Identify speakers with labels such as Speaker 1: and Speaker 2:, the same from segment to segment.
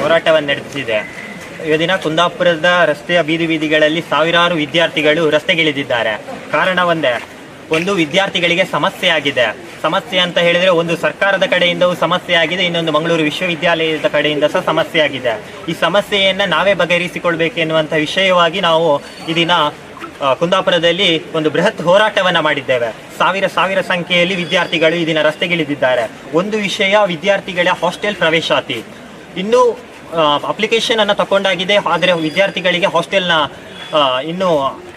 Speaker 1: ಹೋರಾಟವನ್ನು ನಡೆಸಿದೆ. ಈ ದಿನ ಕುಂದಾಪುರದ ರಸ್ತೆಯ ಬೀದಿಗಳಲ್ಲಿ ಸಾವಿರಾರು ವಿದ್ಯಾರ್ಥಿಗಳು ರಸ್ತೆಗಿಳಿದಿದ್ದಾರೆ. ಕಾರಣ ಒಂದು ವಿದ್ಯಾರ್ಥಿಗಳಿಗೆ ಸಮಸ್ಯೆ ಆಗಿದೆ. ಸಮಸ್ಯೆ ಅಂತ ಹೇಳಿದರೆ ಒಂದು ಸರ್ಕಾರದ ಕಡೆಯಿಂದವೂ ಸಮಸ್ಯೆ ಆಗಿದೆ, ಇನ್ನೊಂದು ಮಂಗಳೂರು ವಿಶ್ವವಿದ್ಯಾಲಯದ ಕಡೆಯಿಂದ ಸಹ ಸಮಸ್ಯೆ ಆಗಿದೆ. ಈ ಸಮಸ್ಯೆಯನ್ನು ನಾವೇ ಬಗೆಹರಿಸಿಕೊಳ್ಬೇಕೆನ್ನುವಂಥ ವಿಷಯವಾಗಿ ನಾವು ಈ ದಿನ ಕುಂದಾಪುರದಲ್ಲಿ ಒಂದು ಬೃಹತ್ ಹೋರಾಟವನ್ನು ಮಾಡಿದ್ದೇವೆ. ಸಾವಿರ ಸಂಖ್ಯೆಯಲ್ಲಿ ವಿದ್ಯಾರ್ಥಿಗಳು ಈ ದಿನ ರಸ್ತೆಗಿಳಿದಿದ್ದಾರೆ. ಒಂದು ವಿಷಯ, ವಿದ್ಯಾರ್ಥಿಗಳ ಹಾಸ್ಟೆಲ್ ಪ್ರವೇಶಾತಿ ಇನ್ನೂ ಅಪ್ಲಿಕೇಶನ್ ಅನ್ನು ತಗೊಂಡಾಗಿದೆ, ಆದರೆ ವಿದ್ಯಾರ್ಥಿಗಳಿಗೆ ಹಾಸ್ಟೆಲ್ನ ಇನ್ನೂ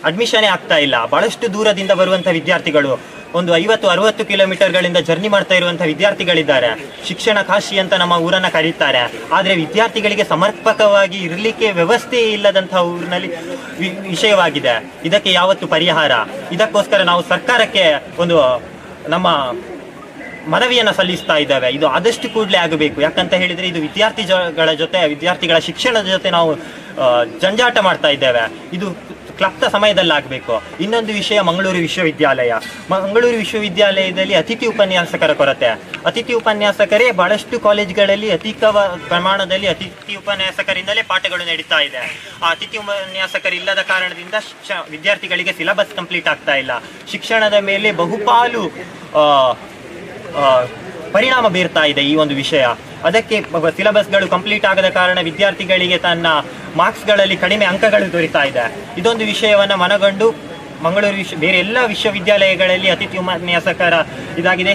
Speaker 1: ಅಡ್ಮಿಷನೇ ಆಗ್ತಾ ಇಲ್ಲ. ಬಹಳಷ್ಟು ದೂರದಿಂದ ಬರುವಂಥ ವಿದ್ಯಾರ್ಥಿಗಳು, ಒಂದು 50-60 ಕಿಲೋಮೀಟರ್ಗಳಿಂದ ಜರ್ನಿ ಮಾಡ್ತಾ ಇರುವಂಥ ವಿದ್ಯಾರ್ಥಿಗಳಿದ್ದಾರೆ. ಶಿಕ್ಷಣ ಕಾಶಿ ಅಂತ ನಮ್ಮ ಊರನ್ನು ಕರೀತಾರೆ, ಆದರೆ ವಿದ್ಯಾರ್ಥಿಗಳಿಗೆ ಸಮರ್ಪಕವಾಗಿ ಇರಲಿಕ್ಕೆ ವ್ಯವಸ್ಥೆ ಇಲ್ಲದಂಥ ಊರಿನಲ್ಲಿ ವಿಷಯವಾಗಿದೆ. ಇದಕ್ಕೆ ಯಾವತ್ತು ಪರಿಹಾರ? ಇದಕ್ಕೋಸ್ಕರ ನಾವು ಸರ್ಕಾರಕ್ಕೆ ಒಂದು ನಮ್ಮ ಮನವಿಯನ್ನು ಸಲ್ಲಿಸ್ತಾ ಇದ್ದೇವೆ. ಇದು ಆದಷ್ಟು ಕೂಡಲೇ ಆಗಬೇಕು. ಯಾಕಂತ ಹೇಳಿದರೆ ಇದು ವಿದ್ಯಾರ್ಥಿಗಳ ಶಿಕ್ಷಣದ ಜೊತೆ ನಾವು ಜಂಜಾಟ ಮಾಡ್ತಾ ಇದ್ದೇವೆ. ಇದು ಕ್ಲಪ್ತ ಸಮಯದಲ್ಲಾಗಬೇಕು. ಇನ್ನೊಂದು ವಿಷಯ, ಮಂಗಳೂರು ವಿಶ್ವವಿದ್ಯಾಲಯದಲ್ಲಿ ಅತಿಥಿ ಉಪನ್ಯಾಸಕರ ಕೊರತೆ. ಅತಿಥಿ ಉಪನ್ಯಾಸಕರೇ ಬಹಳಷ್ಟು ಕಾಲೇಜುಗಳಲ್ಲಿ ಅಧಿಕ ಪ್ರಮಾಣದಲ್ಲಿ ಅತಿಥಿ ಉಪನ್ಯಾಸಕರಿಂದಲೇ ಪಾಠಗಳು ನಡೀತಾ ಇದೆ. ಆ ಅತಿಥಿ ಉಪನ್ಯಾಸಕರಿಲ್ಲದ ಕಾರಣದಿಂದ ವಿದ್ಯಾರ್ಥಿಗಳಿಗೆ ಸಿಲೆಬಸ್ ಕಂಪ್ಲೀಟ್ ಆಗ್ತಾ ಇಲ್ಲ. ಶಿಕ್ಷಣದ ಮೇಲೆ ಬಹುಪಾಲು ಪರಿಣಾಮ ಬೀರ್ತಾ ಇದೆ ಈ ಒಂದು ವಿಷಯ. ಅದಕ್ಕೆ ಸಿಲೆಬಸ್ಗಳು ಕಂಪ್ಲೀಟ್ ಆಗದ ಕಾರಣ ವಿದ್ಯಾರ್ಥಿಗಳಿಗೆ ತನ್ನ ಮಾರ್ಕ್ಸ್ಗಳಲ್ಲಿ ಕಡಿಮೆ ಅಂಕಗಳು ದೊರೀತಾ ಇದೆ. ಇದೊಂದು ವಿಷಯವನ್ನು ಮನಗಂಡು ಮಂಗಳೂರು ಬೇರೆ ಎಲ್ಲ ವಿಶ್ವವಿದ್ಯಾಲಯಗಳಲ್ಲಿ ಅತಿಥಿ ಉಪನ್ಯಾಸಕರ ಇದಾಗಿದೆ.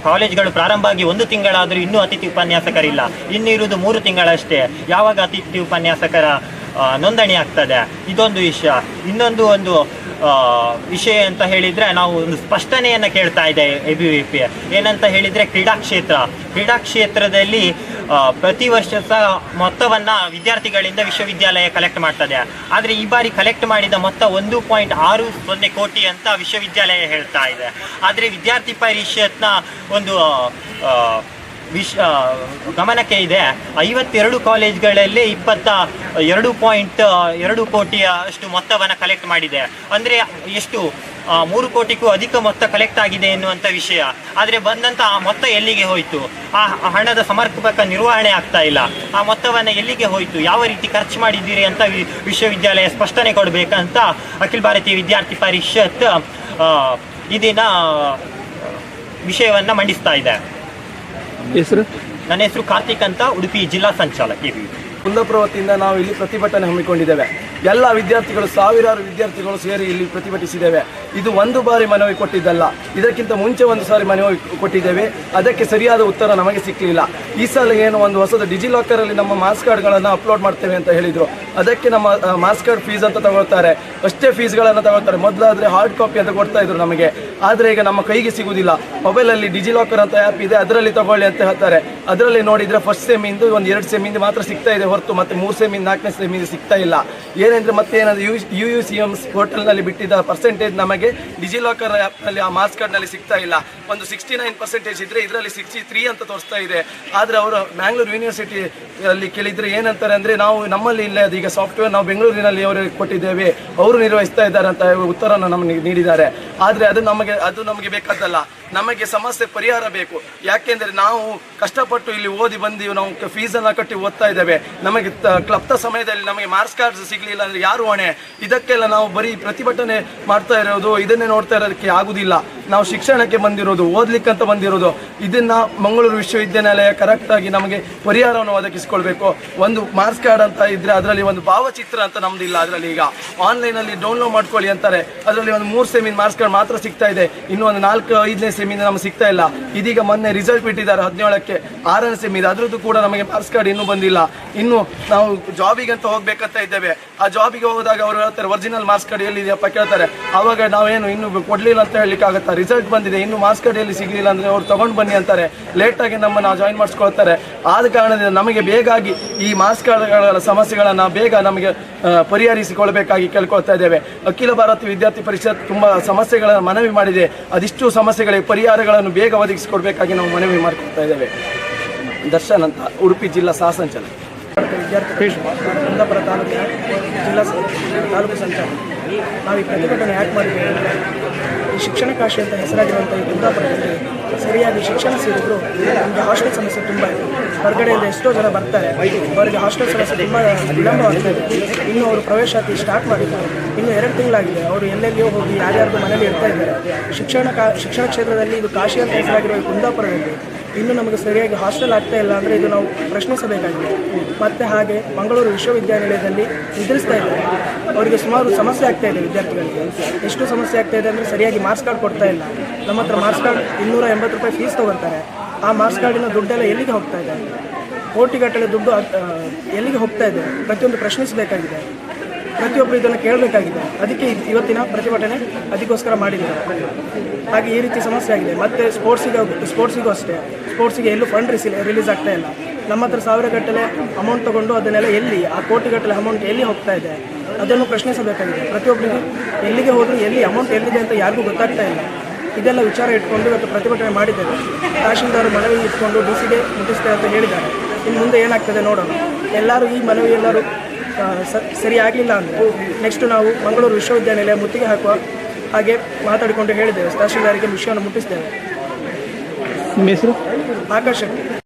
Speaker 1: ಕಾಲೇಜ್ಗಳು ಪ್ರಾರಂಭ ಆಗಿ 1 ತಿಂಗಳಾದರೂ ಇನ್ನೂ ಅತಿಥಿ ಉಪನ್ಯಾಸಕರಿಲ್ಲ. ಇನ್ನಿರುವುದು 3 ತಿಂಗಳಷ್ಟೇ. ಯಾವಾಗ ಅತಿಥಿ ಉಪನ್ಯಾಸಕರ ನೋಂದಣಿ ಆಗ್ತದೆ? ಇದೊಂದು ವಿಷಯ. ಇನ್ನೊಂದು ವಿಷಯ ಅಂತ ಹೇಳಿದರೆ, ನಾವು ಒಂದು ಸ್ಪಷ್ಟನೆಯನ್ನು ಕೇಳ್ತಾ ಇದೆ ABVP. ಏನಂತ ಹೇಳಿದರೆ, ಕ್ರೀಡಾ ಕ್ಷೇತ್ರದಲ್ಲಿ ಪ್ರತಿ ವರ್ಷ ಸಹ ಮೊತ್ತವನ್ನು ವಿದ್ಯಾರ್ಥಿಗಳಿಂದ ವಿಶ್ವವಿದ್ಯಾಲಯ ಕಲೆಕ್ಟ್ ಮಾಡ್ತದೆ. ಆದರೆ ಈ ಬಾರಿ ಕಲೆಕ್ಟ್ ಮಾಡಿದ ಮೊತ್ತ 1.60 ಕೋಟಿ ಅಂತ ವಿಶ್ವವಿದ್ಯಾಲಯ ಹೇಳ್ತಾ ಇದೆ. ಆದರೆ ವಿದ್ಯಾರ್ಥಿ ಪರಿಷತ್ನ ಒಂದು ಗಮನಕ್ಕೆ ಇದೆ, 52 ಕಾಲೇಜ್ಗಳಲ್ಲಿ 22.2 ಕೋಟಿಯ ಅಷ್ಟು ಮೊತ್ತವನ್ನು ಕಲೆಕ್ಟ್ ಮಾಡಿದೆ. ಅಂದರೆ ಎಷ್ಟು 3 ಕೋಟಿಗೂ ಅಧಿಕ ಮೊತ್ತ ಕಲೆಕ್ಟ್ ಆಗಿದೆ ಎನ್ನುವಂಥ ವಿಷಯ. ಆದರೆ ಬಂದಂಥ ಆ ಮೊತ್ತ ಎಲ್ಲಿಗೆ ಹೋಯಿತು? ಆ ಹಣದ ಸಮರ್ಪಕ ನಿರ್ವಹಣೆ ಆಗ್ತಾ ಇಲ್ಲ. ಆ ಮೊತ್ತವನ್ನು ಎಲ್ಲಿಗೆ ಹೋಯಿತು, ಯಾವ ರೀತಿ ಖರ್ಚು ಮಾಡಿದ್ದೀರಿ ಅಂತ ವಿಶ್ವವಿದ್ಯಾಲಯ ಸ್ಪಷ್ಟನೆ ಕೊಡಬೇಕಂತ ಅಖಿಲ ಭಾರತೀಯ ವಿದ್ಯಾರ್ಥಿ ಪರಿಷತ್ ಈ ದಿನ ವಿಷಯವನ್ನು ಮಂಡಿಸ್ತಾ ಇದೆ. ನನ್ನ ಹೆಸರು ಕಾರ್ತಿಕ್ ಅಂತ, ಉಡುಪಿ ಜಿಲ್ಲಾ ಸಂಚಾಲಕ.
Speaker 2: ಕುಂದಾಪುರ ವತಿಯಿಂದ ನಾವು ಇಲ್ಲಿ ಪ್ರತಿಭಟನೆ ಹಮ್ಮಿಕೊಂಡಿದ್ದೇವೆ. ಎಲ್ಲ ವಿದ್ಯಾರ್ಥಿಗಳು, ಸಾವಿರಾರು ವಿದ್ಯಾರ್ಥಿಗಳು ಸೇರಿ ಇಲ್ಲಿ ಪ್ರತಿಭಟಿಸಿದ್ದೇವೆ. ಇದು ಒಂದು ಬಾರಿ ಮನವಿ ಕೊಟ್ಟಿದ್ದಲ್ಲ, ಇದಕ್ಕಿಂತ ಮುಂಚೆ ಒಂದು ಸಾರಿ ಮನವಿ ಕೊಟ್ಟಿದ್ದೇವೆ. ಅದಕ್ಕೆ ಸರಿಯಾದ ಉತ್ತರ ನಮಗೆ ಸಿಕ್ಕಲಿಲ್ಲ. ಈ ಸಲ ಏನು ಒಂದು ಹೊಸದು ಡಿಜಿಲಾಕರಲ್ಲಿ ನಮ್ಮ ಮಾರ್ಕ್ಸ್ ಕಾರ್ಡ್ಗಳನ್ನು ಅಪ್ಲೋಡ್ ಮಾಡ್ತೇವೆ ಅಂತ ಹೇಳಿದರು. ಅದಕ್ಕೆ ನಮ್ಮ ಮಾರ್ಕ್ಸ್ ಕಾರ್ಡ್ ಫೀಸ್ ಅಂತ ತಗೊಳ್ತಾರೆ, ಅಷ್ಟೇ ಫೀಸ್ಗಳನ್ನು ತಗೊಳ್ತಾರೆ. ಮೊದಲಾದರೆ ಹಾರ್ಡ್ ಕಾಪಿ ಅಂತ ಕೊಡ್ತಾ ಇದ್ರು ನಮಗೆ, ಆದರೆ ಈಗ ನಮ್ಮ ಕೈಗೆ ಸಿಗುವುದಿಲ್ಲ. ಮೊಬೈಲಲ್ಲಿ ಡಿಜಿಲಾಕರ್ ಅಂತ ಆ್ಯಪ್ ಇದೆ, ಅದರಲ್ಲಿ ತಗೊಳ್ಳಿ ಅಂತ ಹೇಳ್ತಾರೆ. ಅದರಲ್ಲಿ ನೋಡಿದರೆ ಫಸ್ಟ್ ಸೆಮ್ಮಿಂದು 1-2 ಸೆಮ್ಮಿಂದು ಮಾತ್ರ ಸಿಗ್ತಾ ಇದೆ ಹೊರತು ಮತ್ತೆ 3 ಸೆಮ್ಮಿಂದ 4ನೇ ಸೆಮ್ಮಿಂದ ಸಿಗ್ತಾ ಇಲ್ಲ. ಏನೆಂದರೆ ಮತ್ತೆ ಏನಾದರೂ UUCM ಪೋರ್ಟಲ್ನಲ್ಲಿ ಬಿಟ್ಟಿದ್ದ ಪರ್ಸೆಂಟೇಜ್ ನಮಗೆ ಡಿಜಿಲಾಕರ್ ಆ್ಯಪ್ನಲ್ಲಿ ಆ ಮಾರ್ಕ್ಸ್ ಕಾರ್ಡ್ನಲ್ಲಿ ಸಿಗ್ತಾ ಇಲ್ಲ. ಒಂದು 69% ಇದ್ದರೆ ಇದರಲ್ಲಿ 63 ಅಂತ ತೋರಿಸ್ತಾ ಇದೆ. ಆದರೆ ಅವರು ಮ್ಯಾಂಗ್ಳೂರು ಯೂನಿವರ್ಸಿಟಿಯಲ್ಲಿ ಕೇಳಿದರೆ ಏನಂತಾರೆ ಅಂದರೆ, ನಾವು ನಮ್ಮಲ್ಲಿ ಇಲ್ಲ, ಅದೀಗ ಸಾಫ್ಟ್ವೇರ್ ನಾವು ಬೆಂಗಳೂರಿನಲ್ಲಿ ಅವರಿಗೆ ಕೊಟ್ಟಿದ್ದೇವೆ, ಅವರು ನಿರ್ವಹಿಸ್ತಾ ಇದ್ದಾರೆ ಅಂತ ಉತ್ತರವನ್ನು ನಮಗೆ ನೀಡಿದ್ದಾರೆ. ಆದರೆ ಅದು ನಮಗೆ ಬೇಕಾದಲ್ಲ. ನಮಗೆ ಸಮಸ್ಯೆ ಪರಿಹಾರ ಬೇಕು. ಯಾಕೆಂದರೆ ನಾವು ಕಷ್ಟಪಟ್ಟು ಇಲ್ಲಿ ಓದಿ ಬಂದು ನಾವು ಫೀಸನ್ನು ಕಟ್ಟಿ ಓದ್ತಾ ಇದ್ದೇವೆ. ನಮಗೆ ಕ್ಲಪ್ತ ಸಮಯದಲ್ಲಿ ನಮಗೆ ಮಾರ್ಕ್ಸ್ ಕಾರ್ಡ್ಸ್ ಸಿಗಲಿಲ್ಲ ಅಂದರೆ ಯಾರು ಹೊಣೆ? ಇದಕ್ಕೆಲ್ಲ ನಾವು ಬರೀ ಪ್ರತಿಭಟನೆ ಮಾಡ್ತಾ ಇರೋದು, ಇದನ್ನೇ ನೋಡ್ತಾ ಇರೋದಕ್ಕೆ ಆಗುವುದಿಲ್ಲ. ನಾವು ಶಿಕ್ಷಣಕ್ಕೆ ಬಂದಿರೋದು, ಓದ್ಲಿಕ್ಕಂತ ಬಂದಿರೋದು. ಇದನ್ನ ಮಂಗಳೂರು ವಿಶ್ವವಿದ್ಯಾನಿಲಯ ಕರೆಕ್ಟಾಗಿ ನಮಗೆ ಪರಿಹಾರವನ್ನು ಒದಗಿಸಿಕೊಳ್ಬೇಕು. ಒಂದು ಮಾರ್ಕ್ಸ್ ಕಾರ್ಡ್ ಅಂತ ಇದ್ರೆ ಅದರಲ್ಲಿ ಒಂದು ಭಾವಚಿತ್ರ ಅಂತ ನಮ್ದಿಲ್ಲ. ಅದರಲ್ಲಿ ಈಗ ಆನ್ಲೈನಲ್ಲಿ ಡೌನ್ಲೋಡ್ ಮಾಡ್ಕೊಳ್ಳಿ ಅಂತಾರೆ. ಅದರಲ್ಲಿ ಒಂದು 3 ಸೆಮಿನ ಮಾರ್ಕ್ಸ್ ಕಾರ್ಡ್ ಮಾತ್ರ ಸಿಗ್ತಾ ಇದೆ. ಇನ್ನು ಒಂದು 4-5ನೇ ಸೆಮಿನ ನಮ್ಗೆ ಸಿಗ್ತಾ ಇಲ್ಲ. ಇದೀಗ ಮೊನ್ನೆ ರಿಸಲ್ಟ್ ಬಿಟ್ಟಿದ್ದಾರೆ 17ಕ್ಕೆ 6ನೇ ಸೆಮಿ, ಅದರದ್ದು ಕೂಡ ನಮಗೆ ಮಾರ್ಕ್ಸ್ ಕಾರ್ಡ್ ಇನ್ನೂ ಬಂದಿಲ್ಲ. ಇನ್ನು ನಾವು ಜಾಬಿಗೆ ಅಂತ ಹೋಗ್ಬೇಕಂತ ಇದ್ದೇವೆ. ಆ ಜಾಬಿಗೆ ಹೋದಾಗ ಅವರು ಹೇಳ್ತಾರೆ ಒರಿಜಿನಲ್ ಮಾರ್ಕ್ಸ್ ಕಾರ್ಡ್ ಎಲ್ಲಿದೆಯಪ್ಪ ಕೇಳ್ತಾರೆ. ಆವಾಗ ನಾವೇನು ಇನ್ನು ಕೊಡ್ಲಿಲ್ಲ ಅಂತ ಹೇಳಲಿಕ್ಕೆ ಆಗುತ್ತಾ? ರಿಸಲ್ಟ್ ಬಂದಿದೆ, ಇನ್ನು ಮಾರ್ಕ್ಸ್ ಕಾರ್ಡ್ ಎಲ್ಲಿ ಸಿಗಲಿಲ್ಲ ಅಂದರೆ ಅವ್ರು ತಗೊಂಡು ಬನ್ನಿ ಅಂತಾರೆ. ಲೇಟಾಗಿ ನಮ್ಮನ್ನು ಜಾಯಿನ್ ಮಾಡಿಸ್ಕೊಳ್ತಾರೆ. ಆದ ಕಾರಣದಿಂದ ನಮಗೆ ಬೇಗಾಗಿ ಈ ಮಾರ್ಕ್ಸ್ ಕಾರ್ಡ್ಗಳ ಸಮಸ್ಯೆಗಳನ್ನು ಬೇಗ ನಮಗೆ ಪರಿಹರಿಸಿಕೊಳ್ಬೇಕಾಗಿ ಕೇಳ್ಕೊಳ್ತಾ ಇದ್ದೇವೆ. ಅಖಿಲ ಭಾರತ ವಿದ್ಯಾರ್ಥಿ ಪರಿಷತ್ ತುಂಬ ಸಮಸ್ಯೆಗಳನ್ನು ಮನವಿ ಮಾಡಿದೆ. ಅದಿಷ್ಟು ಸಮಸ್ಯೆಗಳಿಗೆ ಪರಿಹಾರಗಳನ್ನು ಬೇಗ ಒದಗಿಸಿಕೊಡ್ಬೇಕಾಗಿ ನಾವು ಮನವಿ ಮಾಡಿಕೊಳ್ತಾ ಇದ್ದೇವೆ. ದರ್ಶನ್ ಅಂತ, ಉಡುಪಿ ಜಿಲ್ಲಾ ಸಹ ಸಂಚಾಲಕ.
Speaker 3: ವಿದ್ಯಾರ್ಥಿ ಕುಂದಾಪುರ ತಾಲೂಕಿನ ಜಿಲ್ಲಾ ತಾಲೂಕು ಸಂಚಾಲಕ. ನಾವು ಈ ಪ್ರತಿಭಟನೆ ಯಾಕೆ ಮಾಡಿದ್ದೇವೆ ಅಂದರೆ, ಈ ಶಿಕ್ಷಣ ಕಾಶಿ ಅಂತ ಹೆಸರಾಗಿರುವಂಥ ಈ ಕುಂದಾಪುರದಲ್ಲಿ ಸರಿಯಾಗಿ ಶಿಕ್ಷಣ ಸಿಗಿದ್ರು ನಮಗೆ ಹಾಸ್ಟೆಲ್ ಸಮಸ್ಯೆ ತುಂಬ ಇದೆ. ಹೊರಗಡೆಯಿಂದ ಎಷ್ಟೋ ಜನ ಬರ್ತಾರೆ, ಅವರಿಗೆ ಹಾಸ್ಟೆಲ್ ಸಮಸ್ಯೆ ತುಂಬ ವಿಳಂಬವಾಗ್ತಾ ಇದೆ. ಇನ್ನು ಅವರು ಪ್ರವೇಶಾತಿ ಸ್ಟಾರ್ಟ್ ಮಾಡಿದ್ದಾರೆ. ಇನ್ನು 2 ತಿಂಗಳಾಗಿದೆ. ಅವರು ಎಲ್ಲೆಲ್ಲಿಯೋ ಹೋಗಿ ಯಾರ್ಯಾರ್ದು ಮನೇಲಿ ಇರ್ತಾ ಇದ್ದಾರೆ. ಶಿಕ್ಷಣ ಕ್ಷೇತ್ರದಲ್ಲಿ ಇದು ಕಾಶಿ ಅಂತ ಹೆಸರಾಗಿರುವ ಕುಂದಾಪುರದಲ್ಲಿ ಇನ್ನು ನಮಗೆ ಸರಿಯಾಗಿ ಹಾಸ್ಟೆಲ್ ಆಗ್ತಾ ಇಲ್ಲ ಅಂದರೆ ಇದು ನಾವು ಪ್ರಶ್ನಿಸಬೇಕಾಗಿದೆ. ಮತ್ತು ಹಾಗೆ ಮಂಗಳೂರು ವಿಶ್ವವಿದ್ಯಾನಿಲಯದಲ್ಲಿ ನಿದ್ರಿಸ್ತಾ ಇದ್ದಾರೆ. ಅವರಿಗೆ ಸುಮಾರು ಸಮಸ್ಯೆ ಆಗ್ತಾ ಇದೆ. ವಿದ್ಯಾರ್ಥಿಗಳಿಗೆ ಎಷ್ಟು ಸಮಸ್ಯೆ ಆಗ್ತಾ ಇದೆ ಅಂದರೆ, ಸರಿಯಾಗಿ ಮಾರ್ಕ್ಸ್ ಕಾರ್ಡ್ ಕೊಡ್ತಾ ಇಲ್ಲ. ನಮ್ಮ ಹತ್ರ ಮಾರ್ಕ್ಸ್ ಕಾರ್ಡ್ 280 ರೂಪಾಯಿ ಫೀಸ್ ತೊಗೊಳ್ತಾರೆ. ಆ ಮಾರ್ಕ್ಸ್ ಕಾರ್ಡಿನ ದುಡ್ಡೆಲ್ಲ ಎಲ್ಲಿಗೆ ಹೋಗ್ತಾ ಇದೆ? ಕೋಟಿಗಟ್ಟಲೆ ದುಡ್ಡು ಎಲ್ಲಿಗೆ ಹೋಗ್ತಾ ಇದೆ? ಪ್ರತಿಯೊಂದು ಪ್ರಶ್ನಿಸಬೇಕಾಗಿದೆ. ಪ್ರತಿಯೊಬ್ಬರು ಇದನ್ನು ಕೇಳಬೇಕಾಗಿದೆ. ಅದಕ್ಕೆ ಇವತ್ತಿನ ಪ್ರತಿಭಟನೆ ಅದಕ್ಕೋಸ್ಕರ ಮಾಡಿದ್ದಾರೆ. ಹಾಗೆ ಈ ರೀತಿ ಸಮಸ್ಯೆ ಆಗಿದೆ. ಮತ್ತು ಸ್ಪೋರ್ಟ್ಸಿಗೂ ಅಷ್ಟೇ, ಸ್ಪೋರ್ಟ್ಸಿಗೆ ಎಲ್ಲೂ ಫಂಡ್ ರಿಲೀಸ್ ಆಗ್ತಾ ಇಲ್ಲ. ನಮ್ಮ ಹತ್ರ 1000 ಗಟ್ಟಲೆ ಅಮೌಂಟ್ ತೊಗೊಂಡು ಅದನ್ನೆಲ್ಲ ಎಲ್ಲಿ, ಆ ಕೋಟಿಗಟ್ಟಲೆ ಅಮೌಂಟ್ ಎಲ್ಲಿ ಹೋಗ್ತಾ ಇದೆ ಅದನ್ನು ಪ್ರಶ್ನಿಸಬೇಕಾಗಿದೆ. ಪ್ರತಿಯೊಬ್ಬರಿಗೂ ಎಲ್ಲಿಗೆ ಹೋದರೂ ಎಲ್ಲಿ ಅಮೌಂಟ್ ಎಲ್ಲಿದೆ ಅಂತ ಯಾರಿಗೂ ಗೊತ್ತಾಗ್ತಾ ಇಲ್ಲ. ಇದೆಲ್ಲ ವಿಚಾರ ಇಟ್ಕೊಂಡು ಇವತ್ತು ಪ್ರತಿಭಟನೆ ಮಾಡಿದ್ದೇವೆ. ತಹಶೀಲ್ದಾರ್ ಮನವಿ ಇಟ್ಕೊಂಡು ಡಿಸಿಗೆ ಮುಟ್ಟಿಸ್ತೇವೆ ಅಂತ ಹೇಳಿದ್ದಾರೆ. ಇನ್ನು ಮುಂದೆ ಏನಾಗ್ತದೆ ನೋಡೋಣ. ಎಲ್ಲರೂ ಈ ಮನವಿ ಎಲ್ಲರೂ ಸರಿ ಆಗಲಿಲ್ಲ ಅಂದರೆ ನೆಕ್ಸ್ಟ್ ನಾವು ಮಂಗಳೂರು ವಿಶ್ವವಿದ್ಯಾನಿಲಯ ಮುತ್ತಿಗೆ ಹಾಕುವ ಹಾಗೆ ಮಾತಾಡಿಕೊಂಡು ಹೇಳಿದ್ದೇವೆ. ತಹಶೀಲ್ದಾರಿಗೆ ವಿಷಯವನ್ನು ಮುಟ್ಟಿಸ್ತೇವೆ.
Speaker 4: ನಿಮ್ಮ ಹೆಸರು?
Speaker 3: ಆಕಾಶ್.